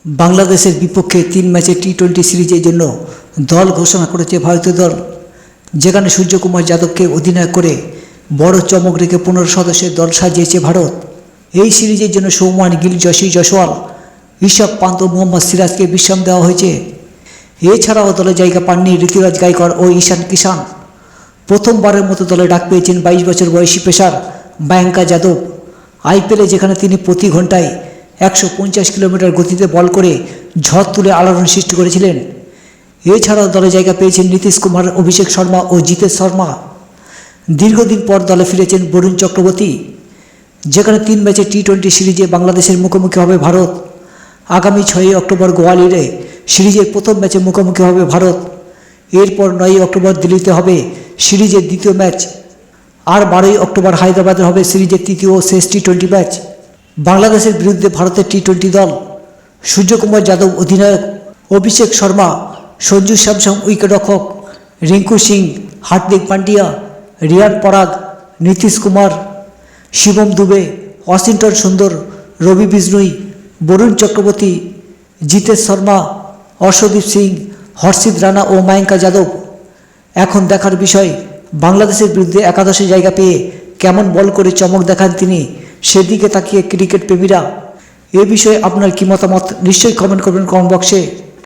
বাংলাদেশের বিপক্ষে 3 ম্যাচের টি-20 সিরিজের জন্য দল ঘোষণা করেছে ভারতীয় দল, যেখানে সূর্যকুমার যাদবকে অধিনায়ক করে বড় চমক রেখে 15 সদস্যের দল সাজিয়েছে ভারত। এই সিরিজের জন্য সৌম্যান গিল, যশস্বী জয়সওয়াল, ঋষভ পান্ত ও মোহাম্মদ সিরাজকে বিশ্রাম দেওয়া হয়েছে। এছাড়াও দলে জায়গা পাননি ঋতুরাজ গায়কোয়াড় ও ঈশান কিষান। প্রথমবারের মতো দলে ডাক পেয়েছেন 22 বছর বয়সী পেসার মায়াঙ্ক যাদব। আইপিএলে যেখানে তিনি প্রতি ঘন্টায় 150 কিলোমিটার গতিতে বল করে ঝড় তুলে আলোড়ন সৃষ্টি করেছিলেন। এছাড়াও দলে জায়গা পেয়েছেন নীতিশ কুমার, অভিষেক শর্মা ও জিতেশ শর্মা। দীর্ঘদিন পর দলে ফিরেছেন বরুণ চক্রবর্তী। যেখানে 3 ম্যাচের টি-20 সিরিজে বাংলাদেশের মুখোমুখি হবে ভারত। আগামী 6 অক্টোবর গোয়ালিয়রে সিরিজের প্রথম ম্যাচে মুখোমুখি হবে ভারত। এরপর 9 অক্টোবর দিল্লিতে হবে সিরিজের দ্বিতীয় ম্যাচ, আর 12 অক্টোবর হায়দ্রাবাদে হবে সিরিজের তৃতীয় ও শেষ টি-20 ম্যাচ। বাংলাদেশের বিরুদ্ধে ভারতের টি-20 দল: সূর্যকুমার যাদব অধিনায়ক, অভিষেক শর্মা, সঞ্জু স্যামসন উইকেটরক্ষক, রিঙ্কু সিং, হার্দিক পান্ডিয়া, রিয়ান পরাগ, নীতিশ কুমার, শিবম দুবে, ওয়াশিংটন সুন্দর, রবি বিষ্ণুই, বরুণ চক্রবর্তী, জিতেশ শর্মা, অর্শদীপ সিং, হর্ষিত রানা ও মায়াঙ্ক যাদব। এখন দেখার বিষয় বাংলাদেশের বিরুদ্ধে একাদশে জায়গা পেয়ে কেমন বল করে চমক দেখান তিনি, সেদিকে তাকিয়ে ক্রিকেট প্রেমীরা। এ বিষয়ে আপনার কি মতামত নিশ্চয়ই কমেন্ট করবেন কমেন্ট বক্সে।